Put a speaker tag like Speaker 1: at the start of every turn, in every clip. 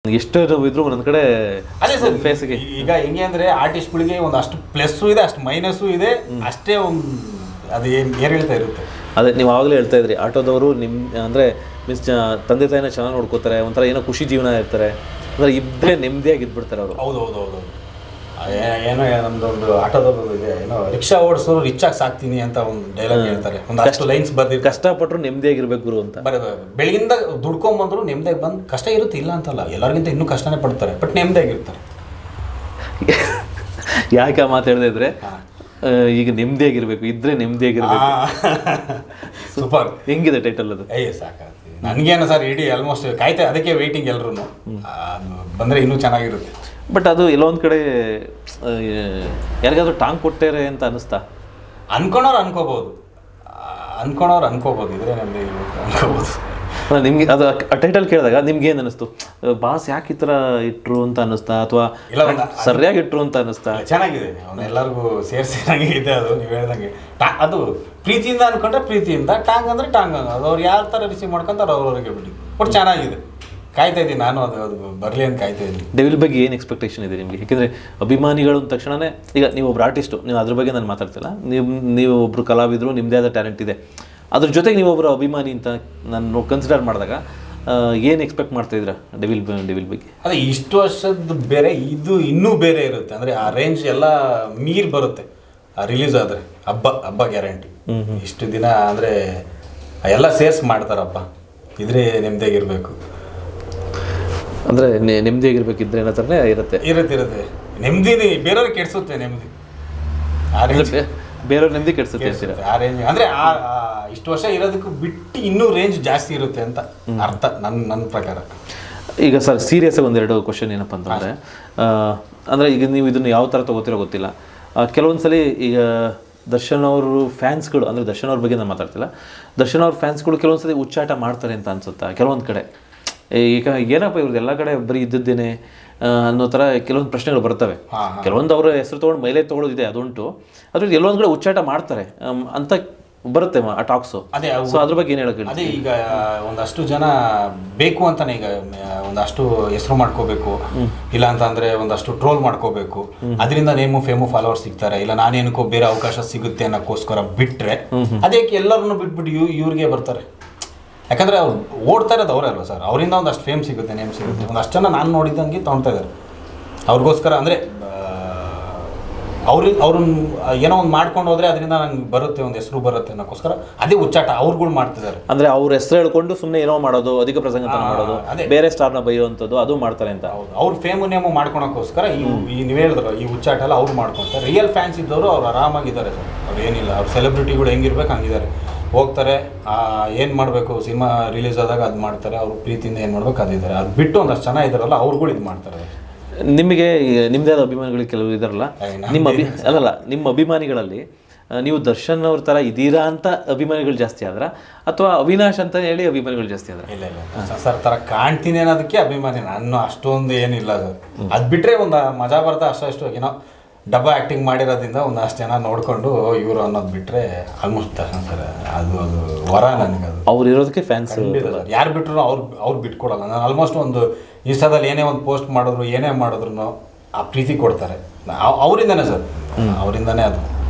Speaker 1: ಎಷ್ಟು ಇದ್ರು ಒಂದೊಂದು ಕಡೆ
Speaker 2: ಅದೇ ಸರ್
Speaker 1: ಫೇಸ್ಗೆ
Speaker 2: ಈಗ ಹೆಂಗೆ ಅಂದರೆ ಆರ್ಟಿಸ್ಟ್ಗಳಿಗೆ ಒಂದಷ್ಟು ಪ್ಲಸ್ಸು ಇದೆ, ಅಷ್ಟು ಮೈನಸ್ಸು ಇದೆ, ಅಷ್ಟೇ ಒಂದು ಅದು ಏನು ಹೇಳ್ತಾ ಇರುತ್ತೆ.
Speaker 1: ಅದೇ ನೀವು ಆವಾಗಲೇ ಹೇಳ್ತಾ ಇದ್ರಿ, ಆಟೋದವರು ನಿಮ್ಮ ಅಂದರೆ ಮೀನ್ಸ್ ತಂದೆ ತಾಯಿನ ಚೆನ್ನಾಗಿ ನೋಡ್ಕೋತಾರೆ, ಒಂಥರ ಏನೋ ಖುಷಿ ಜೀವನ ಇರ್ತಾರೆ, ಅಂದರೆ ಇಬ್ಬರೇ ನೆಮ್ಮದಿಯಾಗಿ ಇದ್ಬಿಡ್ತಾರೆ ಅವರು.
Speaker 2: ಹೌದು ಏನೋ ನಮ್ದೊಂದು ಆಟೋದವ್ರು ಇದೆ, ಏನೋ ರಿಕ್ಷಾ ಓಡಿಸೋರು ರಿಚಾಗಿ ಸಾಕ್ತೀನಿ ಅಂತ ಒಂದು ಡೈಲಾಗ್ ಹೇಳ್ತಾರೆ, ಒಂದಷ್ಟು ಲೈನ್ಸ್ ಬರ್ದಿರ್ತಾರೆ.
Speaker 1: ಕಷ್ಟಪಟ್ಟರು ನೆಮ್ಮದಿಯಾಗಿರ್ಬೇಕು ಗುರು ಅಂತ.
Speaker 2: ಬೆಳಗಿಂದ ದುಡ್ಕೊಂಬಂದ್ರು ನೆಮ್ಮದಿಯಾಗಿ ಬಂದು, ಕಷ್ಟ ಇರುತ್ತೆ ಇಲ್ಲ ಅಂತಲ್ಲ, ಎಲ್ಲರಿಗಿಂತ ಇನ್ನೂ ಕಷ್ಟನೇ ಪಡ್ತಾರೆ, ಬಟ್ ನೆಮ್ಮದಿಯಾಗಿರ್ತಾರೆ.
Speaker 1: ಯಾಕೆ ಮಾತು ಹೇಳ್ದೆ ಇದ್ರೆ ಈಗ ನೆಮ್ಮದಿಯಾಗಿರ್ಬೇಕು, ಇದ್ರೆ ನೆಮ್ಮದಿಯಾಗಿರ್ಬೇಕು.
Speaker 2: ಸೂಪರ್.
Speaker 1: ಹೆಂಗಿದೆ ಟೈಟಲ್ ಅದು?
Speaker 2: ಸಾಕಾಗ್ತದೆ ನನಗೇನು ಸರ್, ಇಡೀ ಆಲ್ಮೋಸ್ಟ್ ಕಾಯ್ತಾ, ಅದಕ್ಕೆ ವೆಯ್ಟಿಂಗ್ ಎಲ್ಲರೂ ಬಂದರೆ ಇನ್ನೂ ಚೆನ್ನಾಗಿರುತ್ತೆ.
Speaker 1: ಬಟ್ ಅದು ಎಲ್ಲೊಂದು ಕಡೆ ಯಾರಿಗಾದ್ರೂ ಟಾಂಗ್ ಕೊಟ್ಟೇರೆ ಅಂತ ಅನಿಸ್ತಾ?
Speaker 2: ಅನ್ಕೊಳೋರು ಅನ್ಕೋಬೋದು, ಇದ್ರೆ ನಮಗೆ ಅನ್ಕೋಬೋದು.
Speaker 1: ನಿಮ್ಗೆ ಅದು ಟೈಟಲ್ ಕೇಳಿದಾಗ ನಿಮ್ಗೆ ಏನು ಅನಿಸ್ತು? ಬಾಸ್ ಯಾಕೆ ಈ ಥರ ಇಟ್ರು ಅಂತ ಅನ್ನಿಸ್ತಾ, ಅಥವಾ ಸರಿಯಾಗಿ ಇಟ್ರು ಅಂತ ಅನ್ನಿಸ್ತಾ?
Speaker 2: ಚೆನ್ನಾಗಿದೆ, ಅವನ್ನೆಲ್ಲರಿಗೂ ಸೇರಿಸಿದಂಗೆ ಇದೆ ಅದು. ನೀವು ಹೇಳ್ದಂಗೆ ಅದು ಪ್ರೀತಿಯಿಂದ ಅನ್ಕೊಂಡ್ರೆ ಪ್ರೀತಿಯಿಂದ, ಟಾಂಗ್ ಅಂದರೆ ಟಾಂಗ್ ಅದು ಅವ್ರು ಯಾವ ಥರ ರಿಸೀವ್ ಮಾಡ್ಕೊಂತಾರೆ ಅವ್ರವ್ರಿಗೆ ಬಿಟ್ಟು. ಬಟ್ ಚೆನ್ನಾಗಿದೆ, ಕಾಯ್ತಾ ಇದ್ದೀನಿ ನಾನು, ಅದು ಬರಲಿ ಅಂತ ಕಾಯ್ತಾ ಇದ್ದೀನಿ.
Speaker 1: ಡೆವಿಲ್ ಬಗ್ಗೆ ಏನು ಎಕ್ಸ್ಪೆಕ್ಟೇಷನ್ ಇದೆ ನಿಮಗೆ? ಯಾಕೆಂದರೆ ಅಭಿಮಾನಿಗಳು ಅಂದ ತಕ್ಷಣವೇ, ಈಗ ನೀವು ಒಬ್ರು ಆರ್ಟಿಸ್ಟು, ನೀವು ಅದ್ರ ಬಗ್ಗೆ ನಾನು ಮಾತಾಡ್ತಿಲ್ಲ, ನೀವು ಒಬ್ಬರು ಕಲಾವಿದರು, ನಿಮ್ಮದೇ ಆದ ಟ್ಯಾಲೆಂಟ್ ಇದೆ, ಅದ್ರ ಜೊತೆಗೆ ನೀವು ಒಬ್ಬರು ಅಭಿಮಾನಿ ಅಂತ ನಾನು ಕನ್ಸಿಡರ್ ಮಾಡಿದಾಗ ಏನು ಎಕ್ಸ್ಪೆಕ್ಟ್ ಮಾಡ್ತಾಯಿದ್ದೀರಾ ಡೆವಿಲ್ ಬಗ್ಗೆ?
Speaker 2: ಅದೇ ಇಷ್ಟು ವರ್ಷದ ಬೇರೆ, ಇದು ಇನ್ನೂ ಬೇರೆ ಇರುತ್ತೆ, ಅಂದರೆ ಆ ರೇಂಜ್ ಎಲ್ಲ ಮೀರ್ ಬರುತ್ತೆ ರಿಲೀಸ್ ಆದರೆ. ಹಬ್ಬ ಗ್ಯಾರಂಟಿ. ಇಷ್ಟು ದಿನ ಅಂದರೆ ಎಲ್ಲ ಸೇರ್ಸ್ ಮಾಡ್ತಾರಪ್ಪ, ಇದ್ರೆ ನೆಮ್ಮದಿಯಾಗಿರ್ಬೇಕು.
Speaker 1: ಅಂದರೆ ನೆಮ್ಮದಿಯಾಗಿರ್ಬೇಕಿದ್ರೆ ಏನೋ ಥರನೇ ಇರುತ್ತೆ.
Speaker 2: ನೆಮ್ಮದಿ ಬೇರೆಯವ್ರಿಗೆ ಕೆಡಿಸುತ್ತೆ, ನೆಮ್ಮದಿ
Speaker 1: ಬೇರೆಯವ್ರ ನೆಮ್ಮದಿ ಕೆಡಿಸುತ್ತೆ
Speaker 2: ಆ ರೇಂಜ್. ಅಂದರೆ ಇಷ್ಟು ವರ್ಷ ಇರೋದಕ್ಕೂ ಬಿಟ್ಟು ಇನ್ನೂ ರೇಂಜ್ ಜಾಸ್ತಿ ಇರುತ್ತೆ ಅಂತ ಅರ್ಥ ನನ್ನ ಪ್ರಕಾರ.
Speaker 1: ಈಗ ಸರ್ ಸೀರಿಯಸ್ ಒಂದೆರಡು ಕ್ವಶನ್ ಏನಪ್ಪ ಅಂತಂದರೆ, ಅಂದರೆ ಈಗ ನೀವು ಇದನ್ನು ಯಾವ ಥರ ತೊಗೋತಿರೋ ಗೊತ್ತಿಲ್ಲ, ಕೆಲವೊಂದು ಸಲ ಈಗ ದರ್ಶನ್ ಅವರು ಫ್ಯಾನ್ಸ್ಗಳು, ಅಂದರೆ ದರ್ಶನ್ ಅವ್ರ ಬಗ್ಗೆ ನಾನು ಮಾತಾಡ್ತಿಲ್ಲ, ದರ್ಶನ್ ಅವ್ರ ಫ್ಯಾನ್ಸ್ಗಳು ಕೆಲವೊಂದು ಸಲ ಉಚ್ಚಾಟ ಮಾಡ್ತಾರೆ ಅಂತ ಅನ್ಸುತ್ತಾ ಕೆಲವೊಂದು ಕಡೆ? ಈಗ ಏನಪ್ಪ ಇವ್ರದ್ದು ಎಲ್ಲ ಕಡೆ ಬರೀ ಇದ್ದದ್ದೇನೆ ಅನ್ನೋ ಥರ ಕೆಲವೊಂದು ಪ್ರಶ್ನೆಗಳು ಬರ್ತವೆ. ಕೆಲವೊಂದು ಅವರ ಹೆಸರು ತೊಗೊಂಡು ಮೈಲೇಜ್ ತೊಗೊಳೋದಿದೆ, ಅದುಂಟು. ಅದ್ರಲ್ಲಿ ಎಲ್ಲೊಂದು ಕಡೆ ಉಚ್ಚಾಟ ಮಾಡ್ತಾರೆ ಅಂತ ಬರುತ್ತೆ ಆ ಟಾಕ್ಸು. ಸೊ ಅದ್ರ ಬಗ್ಗೆ ಏನು ಹೇಳಕ್ಕೆ?
Speaker 2: ಅದೇ ಈಗ ಒಂದಷ್ಟು ಜನ ಬೇಕು ಅಂತಾನೆ ಈಗ ಒಂದಷ್ಟು ಹೆಸರು ಮಾಡ್ಕೋಬೇಕು, ಇಲ್ಲ ಅಂತಂದ್ರೆ ಒಂದಷ್ಟು ಟ್ರೋಲ್ ಮಾಡ್ಕೋಬೇಕು, ಅದರಿಂದ ನೇಮು ಫೇಮು ಫಾಲೋವರ್ಸ್ ಸಿಗ್ತಾರೆ, ಇಲ್ಲ ನಾನೇನಕ್ಕೋ ಬೇರೆ ಅವಕಾಶ ಸಿಗುತ್ತೆ ಅನ್ನೋಕ್ಕೋಸ್ಕರ ಬಿಟ್ರೆ, ಅದೇ ಎಲ್ಲರನ್ನು ಬಿಟ್ಬಿಟ್ಟು ಇವ್ರಿಗೆ ಬರ್ತಾರೆ. ಯಾಕಂದರೆ ಅವ್ರು ಓಡ್ತಾ ಇರೋದು ಅವರೇ ಅಲ್ವಾ ಸರ್, ಅವರಿಂದ ಒಂದಷ್ಟು ಫೇಮ್ ಸಿಗುತ್ತೆ, ನೇಮ್ ಸಿಗುತ್ತೆ. ಒಂದಷ್ಟು ಜನ ನಾನು ನೋಡಿದಂಗೆ ತೊಗೊಳ್ತಾ ಇದ್ದಾರೆ ಅವ್ರಿಗೋಸ್ಕರ. ಅಂದರೆ ಅವ್ರನ್ನ ಏನೋ ಒಂದು ಮಾಡ್ಕೊಂಡು ಹೋದರೆ ಅದರಿಂದ ನಂಗೆ ಬರುತ್ತೆ, ಒಂದು ಹೆಸರು ಬರುತ್ತೆ ಅನ್ನೋಕ್ಕೋಸ್ಕರ ಅದೇ ಉಚ್ಚಾಟ ಅವ್ರುಗಳು ಮಾಡ್ತಿದ್ದಾರೆ.
Speaker 1: ಅಂದರೆ ಅವ್ರ ಹೆಸರು ಹೇಳ್ಕೊಂಡು ಸುಮ್ಮನೆ ಏನೋ ಮಾಡೋದು, ಅಧಿಕ ಪ್ರಸಂಗ ಮಾಡೋದು, ಅದೇ ಬೇರೆ ಸ್ಟಾರ್ನ ಬೈಯುವಂಥದ್ದು, ಅದು ಮಾಡ್ತಾರೆ ಅಂತ.
Speaker 2: ಹೌದು, ಅವ್ರ ಫೇಮು ನೇಮು ಮಾಡ್ಕೊಳಕ್ಕೋಸ್ಕರ ಈ ನೀವು ಹೇಳಿದ್ರು ಈ ಉಚ್ಚಾಟ ಎಲ್ಲ ಅವ್ರು ಮಾಡ್ಕೊತಾರೆ. ರಿಯಲ್ ಫ್ಯಾನ್ಸ್ ಇದ್ದವರು ಅವ್ರು ಆರಾಮಾಗಿದ್ದಾರೆ ಸರ್, ಅವ್ರು ಏನಿಲ್ಲ, ಅವ್ರ ಸೆಲೆಬ್ರಿಟಿಗಳು ಹೆಂಗಿರ್ಬೇಕು ಹಂಗಿದ್ದಾರೆ, ಹೋಗ್ತಾರೆ, ಏನು ಮಾಡಬೇಕು ಸಿನಿಮಾ ರಿಲೀಸ್ ಆದಾಗ ಅದು ಮಾಡ್ತಾರೆ, ಅವ್ರ ಪ್ರೀತಿಯಿಂದ ಏನು ಮಾಡ್ಬೇಕು ಅದಿದ್ದಾರೆ. ಅದು ಬಿಟ್ಟು ಒಂದಷ್ಟು ಜನ ಇದ್ದಾರಲ್ಲ ಅವ್ರುಗಳು ಇದು ಮಾಡ್ತಾರೆ.
Speaker 1: ನಿಮಗೆ ನಿಮ್ಮದೇ ಆದ ಅಭಿಮಾನಿಗಳು ಕೆಲವರು ಇದ್ದಾರಲ್ಲ, ನಿಮ್ಮ ಅಭಿಮಾನಿಗಳಲ್ಲಿ ನೀವು ದರ್ಶನ್ ಅವ್ರ ಥರ ಇದ್ದೀರಾ ಅಂತ ಅಭಿಮಾನಿಗಳು ಜಾಸ್ತಿ ಆದ್ರ, ಅಥವಾ ಅವಿನಾಶ್ ಅಂತ ಹೇಳಿ ಅಭಿಮಾನಿಗಳು ಜಾಸ್ತಿ ಆದ್ರ?
Speaker 2: ಇಲ್ಲ ಸರ್, ಥರ ಕಾಣ್ತೀನಿ ಅನ್ನೋದಕ್ಕೆ ಅಭಿಮಾನಿ, ನಾನು ಅಷ್ಟೊಂದು ಏನಿಲ್ಲ ಸರ್. ಅದು ಬಿಟ್ಟರೆ ಒಂದು ಮಜಾ ಬರ್ತಾ ಅಷ್ಟು ಏನೋ ಡಬ್ಬ ಆ್ಯಕ್ಟಿಂಗ್ ಮಾಡಿರೋದ್ರಿಂದ ಒಂದಷ್ಟು ಜನ ನೋಡಿಕೊಂಡು ಇವರು ಅನ್ನೋದು ಬಿಟ್ಟರೆ ಆಲ್ಮೋಸ್ಟ್ ದರ್ಶನ್ ಸರ್ ಅದು ವರ ನನಗೆ. ಅದು
Speaker 1: ಅವ್ರು ಇರೋದಕ್ಕೆ ಫ್ಯಾನ್ಸ್
Speaker 2: ಯಾರು ಬಿಟ್ಟರು ಅವ್ರು ಬಿಟ್ಕೊಡಲ್ಲ. ನಾನು ಆಲ್ಮೋಸ್ಟ್ ಒಂದು ಇನ್ಸ್ಟಾದಲ್ಲಿ ಏನೇ ಒಂದು ಪೋಸ್ಟ್ ಮಾಡಿದ್ರು ಏನೇ ಮಾಡಿದ್ರು ಆ ಪ್ರೀತಿ ಕೊಡ್ತಾರೆ, ಅವರಿಂದನೇ ಸರ್, ಅವರಿಂದನೇ ಅದು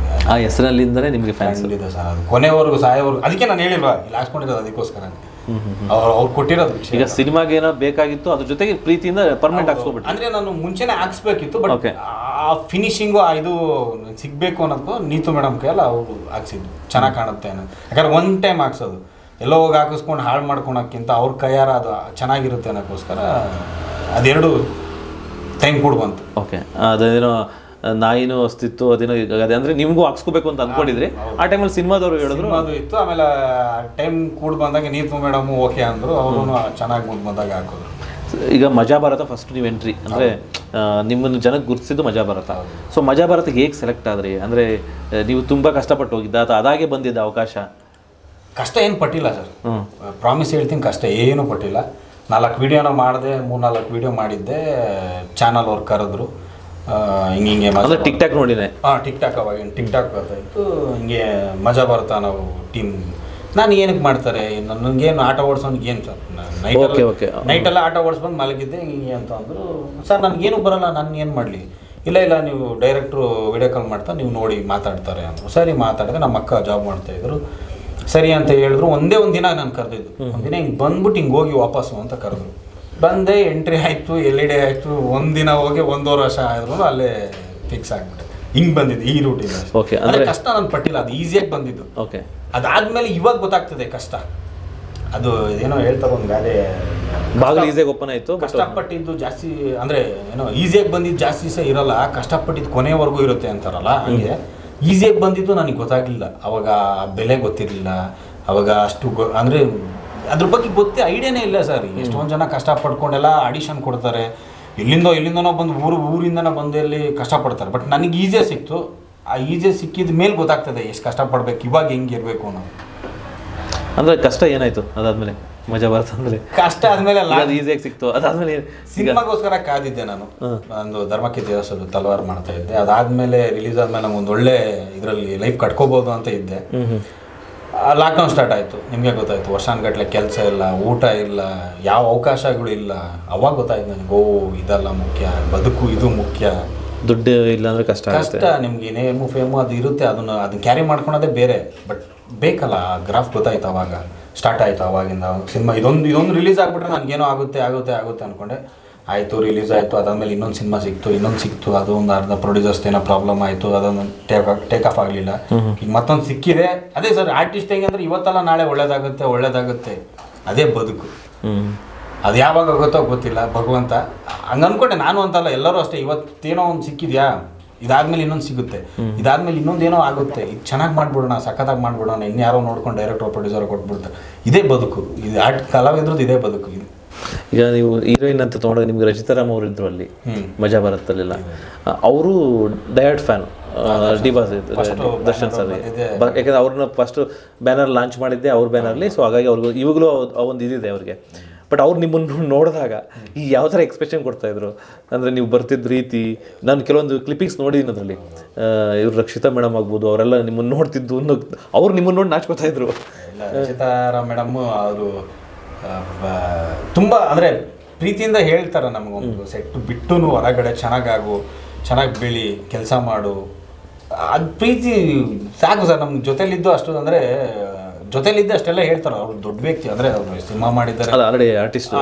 Speaker 1: ಆ ಹೆಸರಲ್ಲಿಂದನೇ ನಿಮಗೆ ಫ್ಯಾನ್ಸ್
Speaker 2: ಇದೆ ಸರ್. ಅದು ಕೊನೆವರೆಗೂ ಸಾಯೋವರೆಗೂ, ಅದಕ್ಕೆ ನಾನು ಹೇಳಿಲ್ವಾ ಇಲ್ಲಿ ಹಾಕ್ಸ್ಕೊಂಡಿರೋದು ಅದಕ್ಕೋಸ್ಕರ. ಅವ್ರು ಕೊಟ್ಟಿರೋದು
Speaker 1: ಈಗ ಸಿನಿಮಾಗೆ ಏನೋ ಬೇಕಾಗಿತ್ತು, ಅದ್ರ ಜೊತೆಗೆ ಪ್ರೀತಿಯಿಂದ ಪರ್ಮನೆಂಟ್ ಹಾಕ್ಸ್ಕೊಬಿಟ್ಟು.
Speaker 2: ಅಂದರೆ ನಾನು ಮುಂಚೆನೇ ಹಾಕ್ಸ್ಬೇಕಿತ್ತು, ಬಟ್ ಆ ಫಿನಿಶಿಂಗು ಇದು ಸಿಗಬೇಕು ಅನ್ನೋದು ನೀತು ಮೇಡಮ್ ಕೈಯಲ್ಲ ಅವರು ಹಾಕ್ಸಿದ್ದು ಚೆನ್ನಾಗಿ ಕಾಣುತ್ತೆ ಅನ್ನೋದು. ಯಾಕಂದ್ರೆ ಒನ್ ಟೈಮ್ ಹಾಕ್ಸೋದು, ಎಲ್ಲೋ ಹೋಗಿ ಹಾಕಿಸ್ಕೊಂಡು ಹಾಳು ಮಾಡ್ಕೊಳಕ್ಕಿಂತ ಅವ್ರ ಕೈಯಾರ ಅದು ಚೆನ್ನಾಗಿರುತ್ತೆ ಅನ್ನೋಕ್ಕೋಸ್ಕರ ಅದೆರಡು ಟೈಮ್ ಕೂಡ ಬಂತು.
Speaker 1: ಓಕೆ, ಅದೇನೋ ನಾಯಿನೂ ಅಸ್ತಿತ್ತು, ಅದೇನೋ ಅದೇ ಅಂದರೆ ನಿಮಗೂ ಹಾಕ್ಸ್ಕೋಬೇಕು ಅಂತ ಅಂದ್ಕೊಂಡಿದ್ರಿ, ಆ ಟೈಮಲ್ಲಿ ಸಿನಿಮಾದವರು ಹೇಳಿದ್ರು
Speaker 2: ಅದು ಇತ್ತು. ಆಮೇಲೆ ಟೈಮ್ ಕೂಡ ಬಂದಾಗ ನೀತು ಮೇಡಮು ಓಕೆ ಅಂದರು, ಅವರು ಚೆನ್ನಾಗಿ ಮುಂದೆ ಬಂದಾಗ ಹಾಕೋದು.
Speaker 1: ಈಗ ಮಜಾ ಭಾರತ ಫಸ್ಟ್ ನೀವು ಎಂಟ್ರಿ ಅಂದರೆ ನಿಮ್ಮನ್ನು ಜನಕ್ಕೆ ಗುರುತಿಸಿದ್ದು ಮಜಾ ಭಾರತ. ಸೊ ಮಜಾ ಭಾರತ ಹೇಗೆ ಸೆಲೆಕ್ಟ್ ಆದ್ರಿ? ಅಂದರೆ ನೀವು ತುಂಬ ಕಷ್ಟಪಟ್ಟು ಹೋಗಿದ್ದ ಅಥವಾ ಅದಾಗೆ ಬಂದಿದ್ದ ಅವಕಾಶ?
Speaker 2: ಕಷ್ಟ ಏನು ಪಟ್ಟಿಲ್ಲ ಸರ್, ಪ್ರಾಮಿಸ್ ಹೇಳ್ತೀನಿ, ಕಷ್ಟ ಏನೂ ಪಟ್ಟಿಲ್ಲ. 4 ವೀಡಿಯೋನ ಮಾಡಿದೆ, 3-4 ವೀಡಿಯೋ ಮಾಡಿದ್ದೆ, ಚಾನಲ್ ಅವ್ರು ಕರೆದ್ರು, ಹಿಂಗೆ
Speaker 1: ಟಿಕ್ ಟಾಕ್ ನೋಡಿದೆ.
Speaker 2: ಟಿಕ್ ಟಾಕ್, ಅವಾಗಿನ ಟಿಕ್ ಟಾಕ್ ಬರ್ತಾಯಿತ್ತು, ಹಿಂಗೆ ಮಜಾ ಭಾರತ ನಾವು ಟೀಮ್ ನಾನು ಏನಕ್ಕೆ ಮಾಡ್ತಾರೆ ನನಗೇನು ಆಟ ಓಡಿಸೋನಿಗೆ ಏನು ಸರ್ ನೈಟೆಲ್ಲ ಆಟ ಓಡಿಸ್ಬಂದು ಮಲಗಿದ್ದೆ ಹಿಂಗೆ ಅಂತ ಅಂದರು. ಸರ್ ನನಗೇನು ಬರೋಲ್ಲ, ನಾನು ಏನು ಮಾಡಲಿ? ಇಲ್ಲ ನೀವು ಡೈರೆಕ್ಟ್ರು ವಿಡಿಯೋ ಕಾಲ್ ಮಾಡ್ತಾ ನೀವು ನೋಡಿ ಮಾತಾಡ್ತಾರೆ ಅಂದರು. ಸರಿ ಮಾತಾಡಿದೆ. ನಮ್ಮ ಅಕ್ಕ ಜಾಬ್ ಮಾಡ್ತಾಯಿದ್ರು. ಸರಿ ಅಂತ ಹೇಳಿದ್ರು. ಒಂದೇ ಒಂದು ದಿನ ನಾನು ಕರೆದಿದ್ದು. ಒಂದಿನ ಹಿಂಗೆ ಬಂದ್ಬಿಟ್ಟು ಹಿಂಗೆ ಹೋಗಿ ವಾಪಸ್ಸು ಅಂತ ಕರೆದ್ರು. ಬಂದೆ, ಎಂಟ್ರಿ ಆಯಿತು, LED ಆಯಿತು. ಒಂದಿನ ಹೋಗಿ 1.5 ವರ್ಷ ಆದ್ರೂ ಅಲ್ಲೇ ಫಿಕ್ಸ್ ಆಗಿಬಿಟ್ಟೆ. ಹಿಂಗೆ ಬಂದಿದ್ದು ಈ ರೂಟಿಂದ.
Speaker 1: ಓಕೆ,
Speaker 2: ಅಂದರೆ ಕಷ್ಟ ನಾನು ಪಟ್ಟಿಲ್ಲ, ಅದು ಈಸಿಯಾಗಿ ಬಂದಿದ್ದು.
Speaker 1: ಓಕೆ,
Speaker 2: ಅದಾದ್ಮೇಲೆ ಇವಾಗ ಗೊತ್ತಾಗ್ತದೆ ಕಷ್ಟ. ಅದು ಏನೋ ಹೇಳ್ತಾರೆ ಒಂದು ಗಾದೆ,
Speaker 1: ಬಾಗಿಲು ಈಸಿಯಾಗಿ ಓಪನ್ ಆಯಿತು.
Speaker 2: ಕಷ್ಟಪಟ್ಟಿದ್ದು ಜಾಸ್ತಿ ಅಂದರೆ ಏನೋ ಈಸಿಯಾಗಿ ಬಂದಿದ್ದು ಜಾಸ್ತಿ ಸಹ ಇರಲ್ಲ, ಕಷ್ಟಪಟ್ಟಿದ್ದು ಕೊನೆವರೆಗೂ ಇರುತ್ತೆ ಅಂತಾರಲ್ಲ, ಹಂಗೆ ಈಸಿಯಾಗಿ ಬಂದಿದ್ದು ನನಗೆ ಗೊತ್ತಾಗಲಿಲ್ಲ. ಅವಾಗ ಬೆಲೆ ಗೊತ್ತಿರಲಿಲ್ಲ. ಅವಾಗ ಅಷ್ಟು ಅಂದರೆ ಅದ್ರ ಬಗ್ಗೆ ಐಡಿಯಾನೇ ಇಲ್ಲ ಸರ್. ಎಷ್ಟೊಂದು ಜನ ಕಷ್ಟಪಡ್ಕೊಂಡೆಲ್ಲ ಆಡಿಷನ್ ಕೊಡ್ತಾರೆ, ಎಲ್ಲಿಂದನೋ ಬಂದು ಊರಿಂದನೋ ಬಂದು ಅಲ್ಲಿ ಕಷ್ಟಪಡ್ತಾರೆ. ಬಟ್ ನನಗೆ ಈಸಿಯಾಗಿ ಸಿಕ್ತು. ಆ ಈಸಿಯಾಗಿ ಸಿಕ್ಕಿದ ಮೇಲೆ ಗೊತ್ತಾಗ್ತದೆ ಎಷ್ಟು ಕಷ್ಟಪಡ್ಬೇಕು, ಇವಾಗ ಹೆಂಗಿರ್ಬೇಕು ಅನ್ನೋದು.
Speaker 1: ಅಂದರೆ ಕಷ್ಟ ಏನಾಯಿತು ಅದಾದಮೇಲೆ? ಮಜಾ ಭಾರತ ಅಂದರೆ
Speaker 2: ಕಷ್ಟ ಆದಮೇಲೆ
Speaker 1: ಅದು ಈಸಿಯಾಗಿ ಸಿಕ್ತು. ಅದಾದಮೇಲೆ
Speaker 2: ಸಿನಿಮಾಗೋಸ್ಕರ ಕಾದಿದ್ದೆ ನಾನು. ಒಂದು ಧರ್ಮಕ್ಕೆ ದೇವಸ್ಥಾನ ತಲವಾರು ಮಾಡ್ತಾ ಇದ್ದೆ. ಅದಾದಮೇಲೆ ರಿಲೀಸ್ ಆದಮೇಲೆ ನಂಗೆ ಒಂದು ಒಳ್ಳೆ ಇದರಲ್ಲಿ ಲೈಫ್ ಕಟ್ಕೋಬೋದು ಅಂತ ಇದ್ದೆ. ಲಾಕ್ಡೌನ್ ಸ್ಟಾರ್ಟ್ ಆಯಿತು. ನಿಮಗೆ ಗೊತ್ತಾಯಿತು, ವರ್ಷಾನುಗಟ್ಟಲೆ ಕೆಲಸ ಇಲ್ಲ, ಊಟ ಇಲ್ಲ, ಯಾವ ಅವಕಾಶಗಳು ಇಲ್ಲ. ಅವಾಗ ಗೊತ್ತಾಯ್ತು ನನಗೆ, ಇದೆಲ್ಲ ಮುಖ್ಯ, ಬದುಕು ಇದು ಮುಖ್ಯ.
Speaker 1: ದುಡ್ಡು ಇಲ್ಲ ಅಂದರೆ ಕಷ್ಟ.
Speaker 2: ನಿಮ್ಗೆ ನೇಮು ಫೇಮು ಅದು ಇರುತ್ತೆ, ಅದನ್ನ ಕ್ಯಾರಿ ಮಾಡ್ಕೊಳೋದೇ ಬೇರೆ. ಬಟ್ ಬೇಕಲ್ಲ, ಗ್ರಾಫ್ ಗೊತ್ತಾಯ್ತು. ಅವಾಗ ಸ್ಟಾರ್ಟ್ ಆಯಿತು. ಅವಾಗಿಂದ ಸಿನಿಮಾ ಇದೊಂದು ರಿಲೀಸ್ ಆಗಿಬಿಟ್ರೆ ನನಗೇನೋ ಆಗುತ್ತೆ ಅಂದ್ಕೊಂಡೆ. ಆಯಿತು, ರಿಲೀಸ್ ಆಯಿತು. ಅದಾದಮೇಲೆ ಇನ್ನೊಂದು ಸಿನಿಮಾ ಸಿಕ್ತು. ಅದು ಒಂದು ಅರ್ಧ ಪ್ರೊಡ್ಯೂಸರ್ಸ್ ಏನೋ ಪ್ರಾಬ್ಲಮ್ ಆಯಿತು, ಅದೊಂದು ಟೇಕ್ ಆಫ್ ಆಗಲಿಲ್ಲ. ಈಗ ಮತ್ತೊಂದು ಸಿಕ್ಕಿದೆ. ಅದೇ ಸರ್, ಆರ್ಟಿಸ್ಟ್ ಹೆಂಗೆ ಅಂದರೆ ಇವತ್ತಲ್ಲ ನಾಳೆ ಒಳ್ಳೇದಾಗುತ್ತೆ. ಅದೇ ಬದುಕು. ಅದು ಯಾವಾಗ ಆಗುತ್ತೋ ಗೊತ್ತಿಲ್ಲ, ಭಗವಂತ. ಹಂಗೆ ಅಂದ್ಕೊಂಡೆ ನಾನು ಅಂತಲ್ಲ, ಎಲ್ಲರೂ ಅಷ್ಟೇ. ಇವತ್ತೇನೋ ಒಂದು ಸಿಕ್ಕಿದ್ಯಾ, ಇದಾದ್ಮೇಲೆ ಇನ್ನೊಂದು ಸಿಗುತ್ತೆ, ಇದಾದ್ಮೇಲೆ ಇನ್ನೊಂದೇನೋ ಆಗುತ್ತೆ, ಇದು ಚೆನ್ನಾಗಿ ಮಾಡ್ಬಿಡೋಣ, ಸಖತ್ತಾಗಿ ಮಾಡ್ಬಿಡೋಣ, ಇನ್ಯಾರೋ ನೋಡ್ಕೊಂಡು ಡೈರೆಕ್ಟರ್ ಪ್ರೊಡ್ಯೂಸರ್ ಕೊಟ್ಬಿಡ್ತಾರೆ. ಇದೇ ಬದುಕು. ಇದು ಕಲಾವಿದ್ರದ್ದು ಇದೇ ಬದುಕು. ಇದು
Speaker 1: ಈಗ ನೀವು ಹೀರೋಯಿನ್ ಅಂತ ತೊಗೊಂಡಾಗ ನಿಮ್ಗೆ ರಚಿತಾರಾಮ್ ಅವರು ಇದ್ರು ಅಲ್ಲಿ ಮಜಾ ಭಾರತದಲ್ಲೆಲ್ಲ. ಅವರು ಡಯಟ್ ಫ್ಯಾನ್ ದರ್ಶನ್ ಸರ್. ಯಾಕಂದ್ರೆ ಅವ್ರನ್ನ ಫಸ್ಟ್ ಬ್ಯಾನರ್ ಲಾಂಚ್ ಮಾಡಿದ್ದೆ ಅವ್ರ ಬ್ಯಾನರ್ಲಿ. ಸೊ ಹಾಗಾಗಿ ಅವ್ರಿಗೂ ಇವಾಗಲೂ ಒಂದು ಇದಿದೆ ಅವ್ರಿಗೆ. ಬಟ್ ಅವ್ರು ನಿಮ್ಮನ್ನು ನೋಡಿದಾಗ ಈ ಯಾವ ಥರ ಎಕ್ಸ್ಪ್ರೆಷನ್ ಕೊಡ್ತಾಯಿದ್ರು ಅಂದರೆ, ನೀವು ಬರ್ತಿದ್ದ ರೀತಿ, ನಾನು ಕೆಲವೊಂದು ಕ್ಲಿಪ್ಪಿಂಗ್ಸ್ ನೋಡಿದ್ದೀನಿ ಅದರಲ್ಲಿ. ಇವ್ರು ರಕ್ಷಿತಾ ಮೇಡಮ್ ಆಗ್ಬೋದು, ಅವರೆಲ್ಲ ನಿಮ್ಮನ್ನು ನೋಡ್ತಿದ್ದು, ಅವ್ರು ನಿಮ್ಮನ್ನು ನೋಡಿ ನಾಚ್ಕೋತಾಯಿದ್ರು.
Speaker 2: ರಕ್ಷಿತಾರಾಮ್ ಮೇಡಮ್ಮು ಅವರು ತುಂಬ ಅಂದರೆ ಪ್ರೀತಿಯಿಂದ ಹೇಳ್ತಾರೆ ನಮಗೊಂದು ಸೆಟ್ ಬಿಟ್ಟು ಹೊರಗಡೆ ಚೆನ್ನಾಗಿ ಬೆಳಿ, ಕೆಲಸ ಮಾಡು. ಅದು ಪ್ರೀತಿ ಸಾಕು ಸರ್. ನಮ್ಮ ಜೊತೆಲಿದ್ದು ಅಷ್ಟು ಅಂದರೆ ಜೊತೆಲಿದ್ದೆ ಅಷ್ಟೆಲ್ಲ ಹೇಳ್ತಾರೆ. ಅವರು ದೊಡ್ಡ ವ್ಯಕ್ತಿ, ಅಂದರೆ ಅವರು ಸಿನಿಮಾ ಮಾಡಿದ್ದಾರೆ,
Speaker 1: ಆಲ್ರೆಡಿ ಆರ್ಟಿಸ್ಟ್.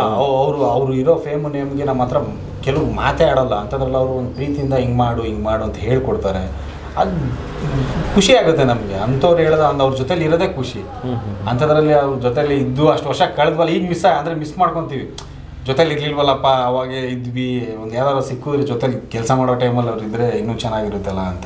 Speaker 2: ಅವರು ಇರೋ ಫೇಮು ನೇಮ್ಗೆ ನಮ್ಮ ಹತ್ರ ಕೆಲವು ಮಾತೇ ಆಡಲ್ಲ. ಅಂಥದ್ರಲ್ಲ ಅವರು ಒಂದು ಪ್ರೀತಿಯಿಂದ ಹಿಂಗೆ ಮಾಡು ಅಂತ ಹೇಳ್ಕೊಡ್ತಾರೆ. ಅದು ಖುಷಿ ಆಗುತ್ತೆ ನಮಗೆ. ಅಂಥವ್ರು ಹೇಳ್ದ ಅವ್ರ ಜೊತೆಲಿ ಇರೋದೇ ಖುಷಿ. ಅಂಥದ್ರಲ್ಲಿ ಅವ್ರ ಜೊತೆಲಿ ಇದ್ದು ಅಷ್ಟು ವರ್ಷ ಕಳೆದ್ವಲ್ಲ, ಈಗ ಮಿಸ್ ಮಾಡ್ಕೊತೀವಿ. ಜೊತೆಲಿ ಇರ್ಲಿಲ್ವಲ್ಲಪ್ಪ, ಅವಾಗೇ ಇದ್ವಿ, ಒಂದು ಯಾರು ಸಿಕ್ಕಿದ್ರೆ ಜೊತೆಲಿ ಕೆಲಸ ಮಾಡೋ ಟೈಮಲ್ಲಿ ಅವ್ರು ಇದ್ದರೆ ಇನ್ನೂ ಚೆನ್ನಾಗಿರುತ್ತಲ್ಲ ಅಂತ.